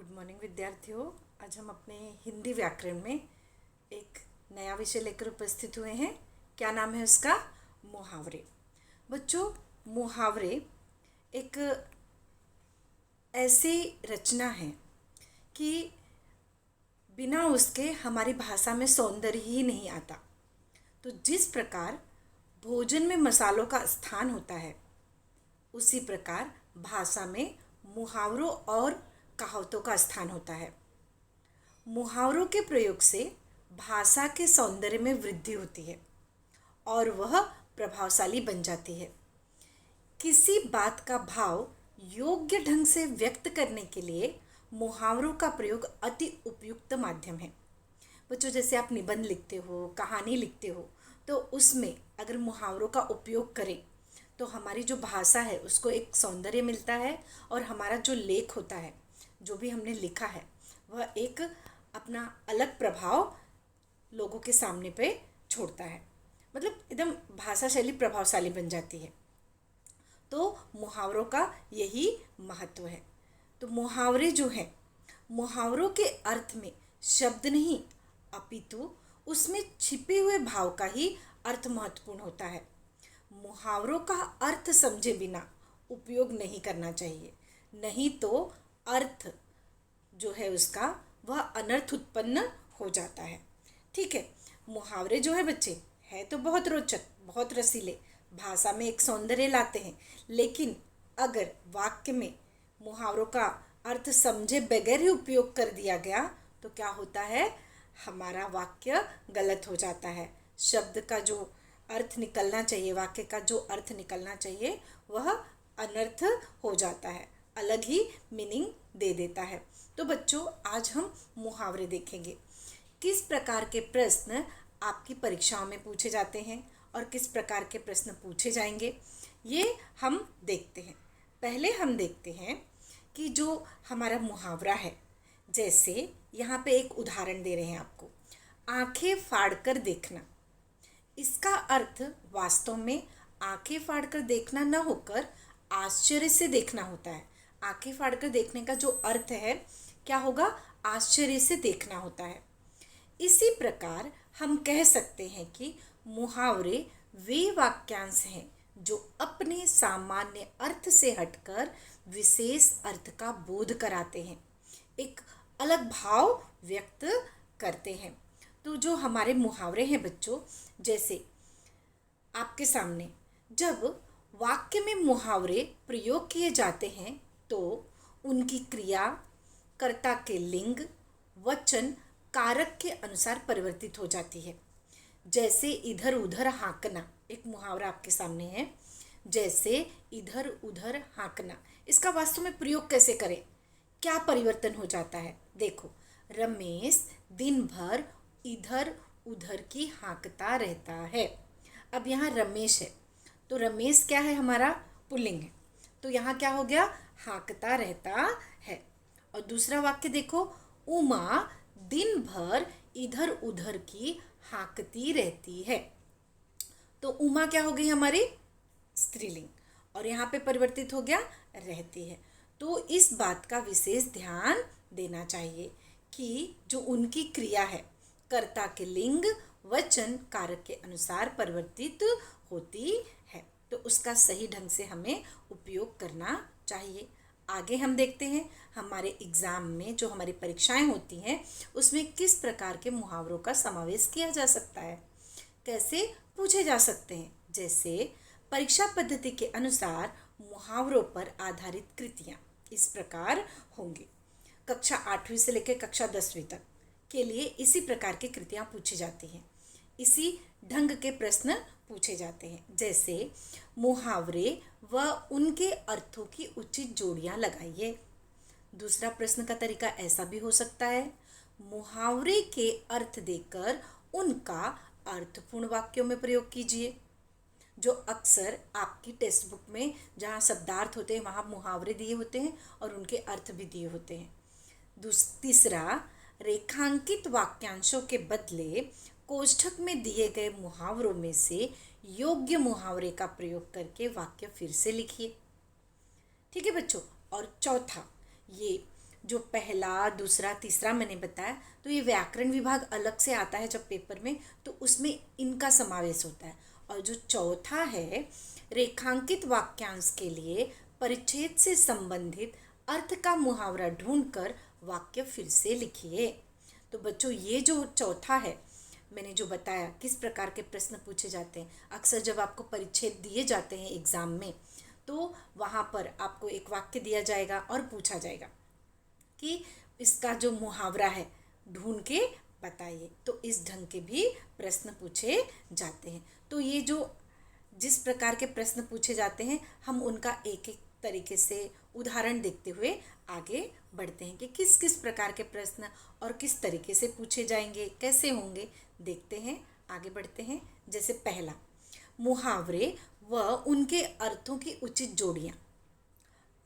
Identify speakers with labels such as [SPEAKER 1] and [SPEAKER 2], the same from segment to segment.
[SPEAKER 1] Good morning विद्यार्थियों। आज हम अपने हिंदी व्याकरण में एक नया विषय लेकर उपस्थित हुए हैं। क्या नाम है उसका? मुहावरे। बच्चों, मुहावरे एक ऐसी रचना है कि बिना उसके हमारी भाषा में सौंदर्य ही नहीं आता। तो जिस प्रकार भोजन में मसालों का स्थान होता है, उसी प्रकार भाषा में मुहावरों और कहावतों का स्थान होता है। मुहावरों के प्रयोग से भाषा के सौंदर्य में वृद्धि होती है और वह प्रभावशाली बन जाती है। किसी बात का भाव योग्य ढंग से व्यक्त करने के लिए मुहावरों का प्रयोग अति उपयुक्त माध्यम है। बच्चों, जैसे आप निबंध लिखते हो, कहानी लिखते हो, तो उसमें अगर मुहावरों का उपयोग करें तो हमारी जो भाषा है उसको एक सौंदर्य मिलता है और हमारा जो लेख होता है, जो भी हमने लिखा है, वह एक अपना अलग प्रभाव लोगों के सामने पे छोड़ता है। मतलब एकदम भाषा शैली प्रभावशाली बन जाती है। तो मुहावरों का यही महत्व है। तो मुहावरे जो है, मुहावरों के अर्थ में शब्द नहीं अपितु उसमें छिपे हुए भाव का ही अर्थ महत्वपूर्ण होता है। मुहावरों का अर्थ समझे बिना उपयोग नहीं करना चाहिए, नहीं तो अर्थ जो है उसका वह अनर्थ उत्पन्न हो जाता है। ठीक है। मुहावरे जो है बच्चे है तो बहुत रोचक, बहुत रसीले, भाषा में एक सौंदर्य लाते हैं, लेकिन अगर वाक्य में मुहावरों का अर्थ समझे बगैर ही उपयोग कर दिया गया तो क्या होता है? हमारा वाक्य गलत हो जाता है। शब्द का जो अर्थ निकलना चाहिए, वाक्य का जो अर्थ निकलना चाहिए, वह अनर्थ हो जाता है, अलग ही मीनिंग दे देता है। तो बच्चों, आज हम मुहावरे देखेंगे। किस प्रकार के प्रश्न आपकी परीक्षाओं में पूछे जाते हैं और किस प्रकार के प्रश्न पूछे जाएंगे, ये हम देखते हैं। पहले हम देखते हैं कि जो हमारा मुहावरा है, जैसे यहाँ पे एक उदाहरण दे रहे हैं आपको, आंखें फाड़कर देखना। इसका अर्थ वास्तव में आंखें फाड़कर देखना न होकर आश्चर्य से देखना होता है। आंखें फाड़कर देखने का जो अर्थ है क्या होगा? आश्चर्य से देखना होता है। इसी प्रकार हम कह सकते हैं कि मुहावरे वे वाक्यांश हैं जो अपने सामान्य अर्थ से हटकर विशेष अर्थ का बोध कराते हैं, एक अलग भाव व्यक्त करते हैं। तो जो हमारे मुहावरे हैं बच्चों, जैसे आपके सामने जब वाक्य में मुहावरे प्रयोग किए जाते हैं तो उनकी क्रिया कर्ता के लिंग, वचन, कारक के अनुसार परिवर्तित हो जाती है। जैसे इधर उधर हाँकना, एक मुहावरा आपके सामने है, जैसे इधर उधर हाँकना। इसका वास्तव में प्रयोग कैसे करें? क्या परिवर्तन हो जाता है? देखो, रमेश दिन भर इधर उधर की हाँकता रहता है। अब यहाँ रमेश है, तो रमेश क्या है? हमारा पुल्लिंग है, तो यहाँ क्या हो गया? हाँकता रहता है। और दूसरा वाक्य देखो, उमा दिन भर इधर उधर की हाँकती रहती है। तो उमा क्या हो गई? हमारी स्त्रीलिंग, और यहाँ पे परिवर्तित हो गया रहती है। तो इस बात का विशेष ध्यान देना चाहिए कि जो उनकी क्रिया है कर्ता के लिंग, वचन, कारक के अनुसार परिवर्तित होती है, तो उसका सही ढंग से हमें उपयोग करना चाहिए। आगे हम देखते हैं हमारे एग्ज़ाम में जो हमारी परीक्षाएं होती हैं उसमें किस प्रकार के मुहावरों का समावेश किया जा सकता है, कैसे पूछे जा सकते हैं। जैसे परीक्षा पद्धति के अनुसार मुहावरों पर आधारित कृतियाँ इस प्रकार होंगी। कक्षा 8वीं से लेकर कक्षा 10वीं तक के लिए इसी प्रकार की कृतियाँ पूछी जाती हैं, इसी ढंग के प्रश्न पूछे जाते हैं। जैसे मुहावरे व उनके अर्थों की उचित जोड़ियाँ लगाइए। दूसरा प्रश्न का तरीका ऐसा भी हो सकता है, मुहावरे के अर्थ देकर उनका अर्थपूर्ण वाक्यों में प्रयोग कीजिए। जो अक्सर आपकी टेक्स्ट बुक में जहाँ शब्दार्थ होते हैं वहाँ मुहावरे दिए होते हैं और उनके अर्थ भी दिए होते हैं। तीसरा, रेखांकित वाक्यांशों के बदले कोष्ठक में दिए गए मुहावरों में से योग्य मुहावरे का प्रयोग करके वाक्य फिर से लिखिए। ठीक है बच्चों। और चौथा, ये जो पहला, दूसरा, तीसरा मैंने बताया, तो ये व्याकरण विभाग अलग से आता है जब पेपर में, तो उसमें इनका समावेश होता है। और जो चौथा है, रेखांकित वाक्यांश के लिए परिच्छेद से संबंधित अर्थ का मुहावरा ढूंढकर वाक्य फिर से लिखिए। तो बच्चों, ये जो चौथा है, मैंने जो बताया किस प्रकार के प्रश्न पूछे जाते हैं। अक्सर जब आपको परिच्छेद दिए जाते हैं एग्ज़ाम में, तो वहाँ पर आपको एक वाक्य दिया जाएगा और पूछा जाएगा कि इसका जो मुहावरा है ढूंढ के बताइए। तो इस ढंग के भी प्रश्न पूछे जाते हैं। तो ये जो जिस प्रकार के प्रश्न पूछे जाते हैं, हम उनका एक एक तरीके से उदाहरण देखते हुए आगे बढ़ते हैं कि किस किस प्रकार के प्रश्न और किस तरीके से पूछे जाएंगे, कैसे होंगे, देखते हैं, आगे बढ़ते हैं। जैसे पहला, मुहावरे व उनके अर्थों की उचित जोड़ियाँ।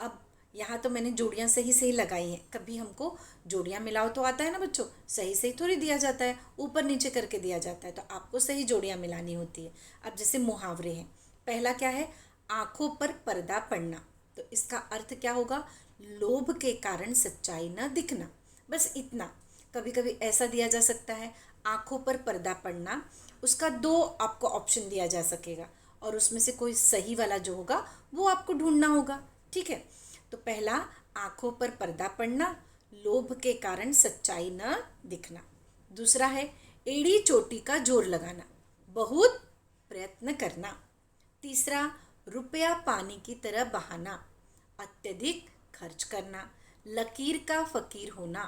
[SPEAKER 1] अब यहाँ तो मैंने जोड़ियाँ सही सही लगाई हैं। कभी हमको जोड़ियाँ मिलाओ तो आता है ना बच्चों, सही सही थोड़ी दिया जाता है, ऊपर नीचे करके दिया जाता है, तो आपको सही जोड़ियाँ मिलानी होती है। अब जैसे मुहावरे हैं, पहला क्या है, आँखों पर पर्दा पड़ना। तो इसका अर्थ क्या होगा, लोभ के कारण सच्चाई न दिखना, बस इतना। कभी कभी ऐसा दिया जा सकता है, आँखों पर पर्दा पड़ना, उसका दो आपको ऑप्शन दिया जा सकेगा और उसमें से कोई सही वाला जो होगा वो आपको ढूंढना होगा। ठीक है, तो पहला, आँखों पर पर्दा पड़ना, लोभ के कारण सच्चाई न दिखना। दूसरा है, एड़ी चोटी का जोर लगाना, बहुत प्रयत्न करना। तीसरा, रुपया पानी की तरह बहाना, अत्यधिक खर्च करना। लकीर का फकीर होना,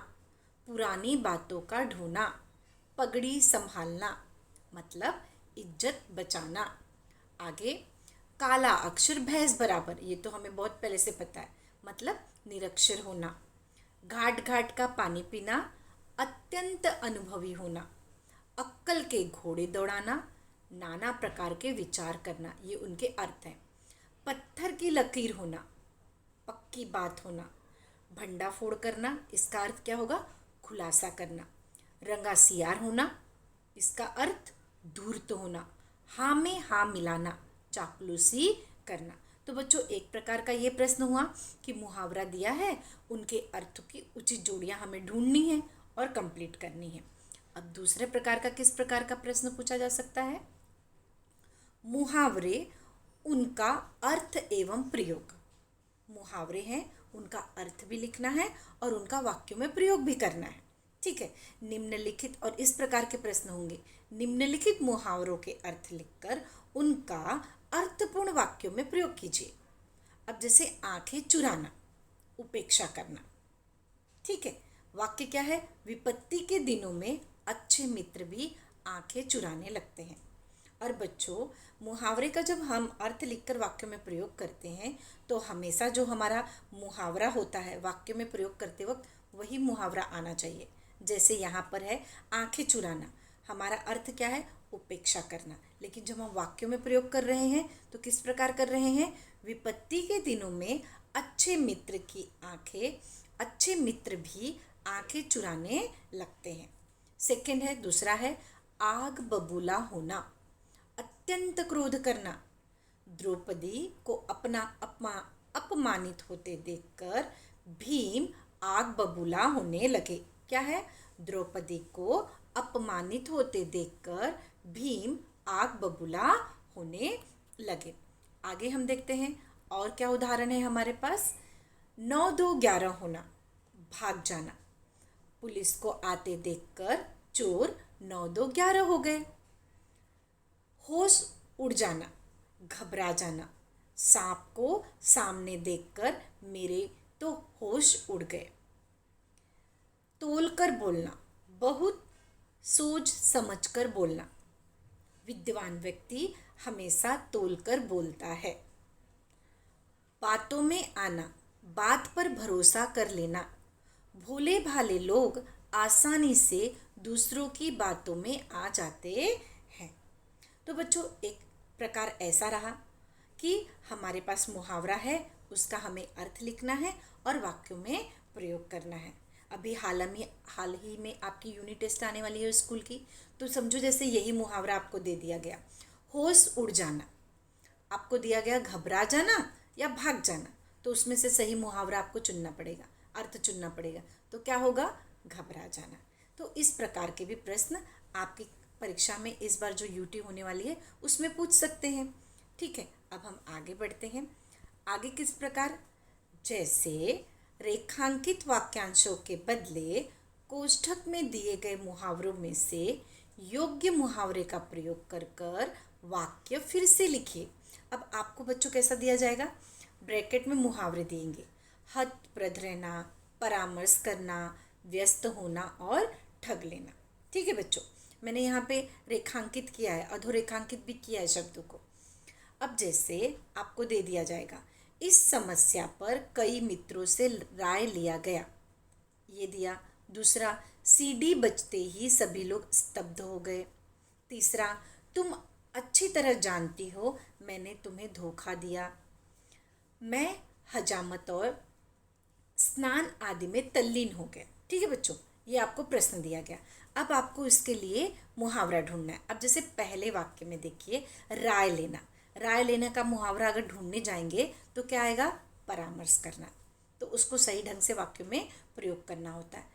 [SPEAKER 1] पुरानी बातों का ढोना। पगड़ी संभालना, मतलब इज्जत बचाना। आगे, काला अक्षर भैंस बराबर, ये तो हमें बहुत पहले से पता है, मतलब निरक्षर होना। घाट घाट का पानी पीना, अत्यंत अनुभवी होना। अक्कल के घोड़े दौड़ाना, नाना प्रकार के विचार करना, ये उनके अर्थ हैं। पत्थर की लकीर होना, पक्की बात होना। भंडाफोड़ करना, इसका अर्थ क्या होगा, खुलासा करना। रंगासियार होना, इसका अर्थ धूर्त होना। हाँ में हाँ मिलाना, चापलूसी करना। तो बच्चों, एक प्रकार का ये प्रश्न हुआ कि मुहावरा दिया है, उनके अर्थों की उचित जोड़ियां हमें ढूंढनी है और कंप्लीट करनी है। अब दूसरे प्रकार का किस प्रकार का प्रश्न पूछा जा सकता है, मुहावरे उनका अर्थ एवं प्रयोग। मुहावरे हैं, उनका अर्थ भी लिखना है और उनका वाक्यों में प्रयोग भी करना है। ठीक है, निम्नलिखित, और इस प्रकार के प्रश्न होंगे, निम्नलिखित मुहावरों के अर्थ लिखकर उनका अर्थपूर्ण वाक्यों में प्रयोग कीजिए। अब जैसे आंखें चुराना, उपेक्षा करना। ठीक है, वाक्य क्या है, विपत्ति के दिनों में अच्छे मित्र भी आंखें चुराने लगते हैं। और बच्चों, मुहावरे का जब हम अर्थ लिखकर वाक्य में प्रयोग करते हैं, तो हमेशा जो हमारा मुहावरा होता है वाक्य में प्रयोग करते वक्त वही मुहावरा आना चाहिए। जैसे यहाँ पर है, आंखें चुराना, हमारा अर्थ क्या है, उपेक्षा करना, लेकिन जब हम वाक्यों में प्रयोग कर रहे हैं तो किस प्रकार कर रहे हैं, विपत्ति के दिनों में अच्छे मित्र की आंखें, अच्छे मित्र भी आंखें चुराने लगते हैं। सेकंड है, दूसरा है, आग बबूला होना, अत्यंत क्रोध करना। द्रौपदी को अपना अपमानित होते देखकर भीम आग बबूला होने लगे। क्या है, द्रौपदी को अपमानित होते देखकर भीम आग बबूला होने लगे। आगे हम देखते हैं और क्या उदाहरण है हमारे पास, 9-2-11 होना, भाग जाना। पुलिस को आते देखकर चोर 9-2-11 हो गए। होश उड़ जाना, घबरा जाना। सांप को सामने देखकर मेरे तो होश उड़ गए। तोलकर बोलना, बहुत सोच समझकर बोलना। विद्वान व्यक्ति हमेशा तोलकर बोलता है। बातों में आना, बात पर भरोसा कर लेना। भोले भाले लोग आसानी से दूसरों की बातों में आ जाते हैं। तो बच्चों, एक प्रकार ऐसा रहा कि हमारे पास मुहावरा है, उसका हमें अर्थ लिखना है और वाक्यों में प्रयोग करना है। अभी हाल ही में आपकी यूनिट टेस्ट आने वाली है स्कूल की, तो समझो जैसे यही मुहावरा आपको दे दिया गया, होश उड़ जाना, आपको दिया गया घबरा जाना या भाग जाना, तो उसमें से सही मुहावरा आपको चुनना पड़ेगा। अर्थ चुनना पड़ेगा, तो क्या होगा, घबरा जाना। तो इस प्रकार के भी प्रश्न आपकी परीक्षा में इस बार जो यूटी होने वाली है उसमें पूछ सकते हैं। ठीक है, अब हम आगे बढ़ते हैं। आगे किस प्रकार, जैसे रेखांकित वाक्यांशों के बदले कोष्ठक में दिए गए मुहावरों में से योग्य मुहावरे का प्रयोग कर कर वाक्य फिर से लिखिए। अब आपको बच्चों कैसा दिया जाएगा, ब्रैकेट में मुहावरे देंगे, हतप्रद रहना, परामर्श करना, व्यस्त होना और ठग लेना। ठीक है बच्चों, मैंने यहाँ पे रेखांकित किया है, अधोरेखांकित भी किया है शब्दों को। अब जैसे आपको दे दिया जाएगा, इस समस्या पर कई मित्रों से राय लिया गया, ये दिया। दूसरा, सीडी बजते ही सभी लोग स्तब्ध हो गए। तीसरा, तुम अच्छी तरह जानती हो मैंने तुम्हें धोखा दिया। मैं हजामत और स्नान आदि में तल्लीन हो गया। ठीक है बच्चों, ये आपको प्रश्न दिया गया। अब आपको इसके लिए मुहावरा ढूंढना है। अब जैसे पहले वाक्य में देखिए, राय लेना, राय लेने का मुहावरा अगर ढूंढने जाएंगे तो क्या आएगा, परामर्श करना, तो उसको सही ढंग से वाक्य में प्रयोग करना होता है।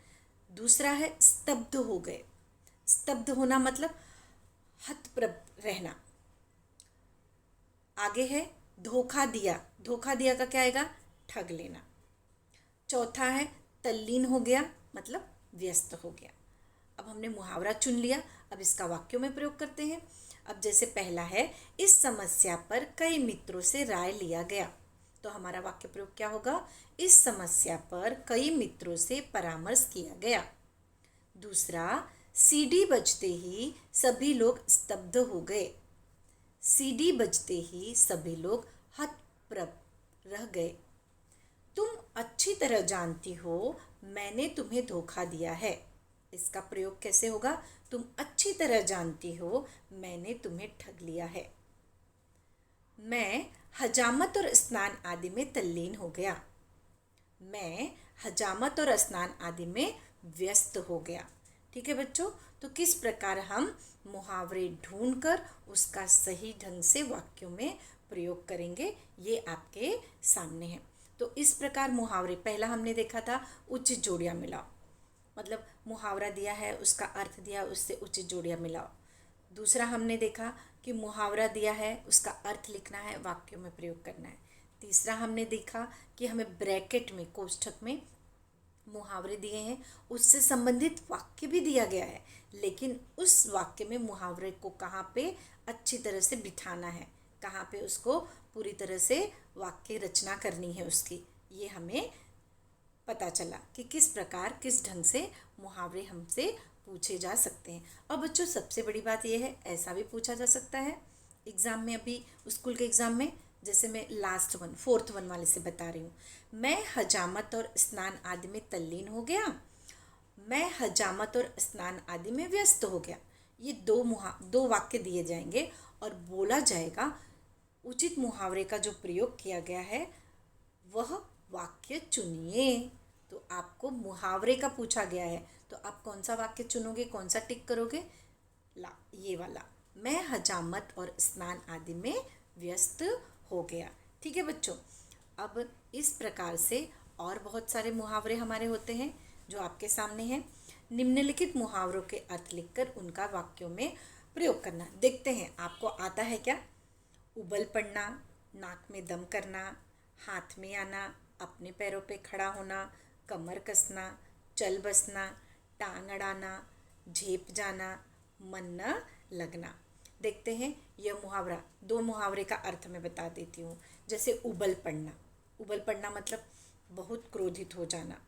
[SPEAKER 1] दूसरा है स्तब्ध हो गए, स्तब्ध होना मतलब हतप्रभ रहना। आगे है धोखा दिया, धोखा दिया का क्या आएगा, ठग लेना। चौथा है तल्लीन हो गया, मतलब व्यस्त हो गया। अब हमने मुहावरा चुन लिया, अब इसका वाक्यों में प्रयोग करते हैं। अब जैसे पहला है, इस समस्या पर कई मित्रों से राय लिया गया, तो हमारा वाक्य प्रयोग क्या होगा, इस समस्या पर कई मित्रों से परामर्श किया गया। दूसरा, सीडी बजते ही सभी लोग स्तब्ध हो गए, सीडी बजते ही सभी लोग हतप्रभ रह गए। तुम अच्छी तरह जानती हो मैंने तुम्हें धोखा दिया है, इसका प्रयोग कैसे होगा, तुम अच्छी तरह जानती हो मैंने तुम्हें ठग लिया है। मैं हजामत और स्नान आदि में तल्लीन हो गया, मैं हजामत और स्नान आदि में व्यस्त हो गया। ठीक है बच्चों, तो किस प्रकार हम मुहावरे ढूंढकर उसका सही ढंग से वाक्यों में प्रयोग करेंगे, ये आपके सामने है। तो इस प्रकार मुहावरे, पहला हमने देखा था उचित जोड़ियाँ मिलाओ, मतलब मुहावरा दिया है उसका अर्थ दिया, उससे उचित जोड़ियाँ मिलाओ। दूसरा हमने देखा कि मुहावरा दिया है उसका अर्थ लिखना है, वाक्यों में प्रयोग करना है। तीसरा हमने देखा कि हमें ब्रैकेट में, कोष्ठक में मुहावरे दिए हैं, उससे संबंधित वाक्य भी दिया गया है, लेकिन उस वाक्य में मुहावरे को कहाँ पे अच्छी तरह से बिठाना है, कहाँ पे उसको पूरी तरह से वाक्य रचना करनी है उसकी, ये हमें पता चला कि किस प्रकार किस ढंग से मुहावरे हमसे पूछे जा सकते हैं। और बच्चों सबसे बड़ी बात यह है, ऐसा भी पूछा जा सकता है एग्ज़ाम में, अभी स्कूल के एग्ज़ाम में, जैसे मैं लास्ट वन, फोर्थ वन वाले से बता रही हूँ, मैं हजामत और स्नान आदि में तल्लीन हो गया, मैं हजामत और स्नान आदि में व्यस्त हो गया। ये दो वाक्य दिए जाएंगे और बोला जाएगा, उचित मुहावरे का जो प्रयोग किया गया है वह वाक्य चुनिए। तो आपको मुहावरे का पूछा गया है, तो आप कौन सा वाक्य चुनोगे, कौन सा टिक करोगे, ये वाला, मैं हजामत और स्नान आदि में व्यस्त हो गया। ठीक है बच्चों, अब इस प्रकार से और बहुत सारे मुहावरे हमारे होते हैं जो आपके सामने हैं। निम्नलिखित मुहावरों के अर्थ लिखकर उनका वाक्यों में प्रयोग करना। देखते हैं आपको आता है क्या। उबल पड़ना, नाक में दम करना, हाथ में आना, अपने पैरों पे खड़ा होना, कमर कसना, चल बसना, टांग अड़ाना, झेप जाना, मन न लगना। देखते हैं यह मुहावरा, दो मुहावरे का अर्थ मैं बता देती हूँ। जैसे उबल पड़ना, उबल पड़ना मतलब बहुत क्रोधित हो जाना,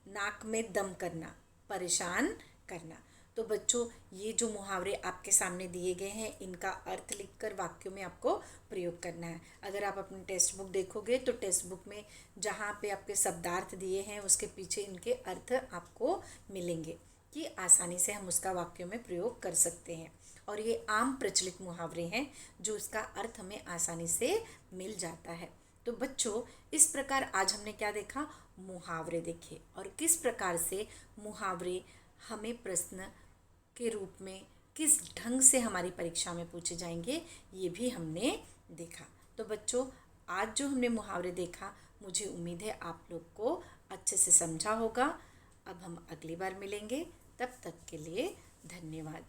[SPEAKER 1] नाक में दम करना, परेशान करना। तो बच्चों ये जो मुहावरे आपके सामने दिए गए हैं, इनका अर्थ लिखकर वाक्यों में आपको प्रयोग करना है। अगर आप अपनी टेक्स्ट बुक देखोगे तो टेक्स्ट बुक में जहाँ पे आपके शब्दार्थ दिए हैं उसके पीछे इनके अर्थ आपको मिलेंगे, कि आसानी से हम उसका वाक्यों में प्रयोग कर सकते हैं। और ये आम प्रचलित मुहावरे हैं जो उसका अर्थ हमें आसानी से मिल जाता है। तो बच्चों इस प्रकार आज हमने क्या देखा, मुहावरे देखे, और किस प्रकार से मुहावरे हमें प्रश्न के रूप में किस ढंग से हमारी परीक्षा में पूछे जाएंगे, ये भी हमने देखा। तो बच्चों आज जो हमने मुहावरे देखा, मुझे उम्मीद है आप लोग को अच्छे से समझा होगा। अब हम अगली बार मिलेंगे, तब तक के लिए धन्यवाद।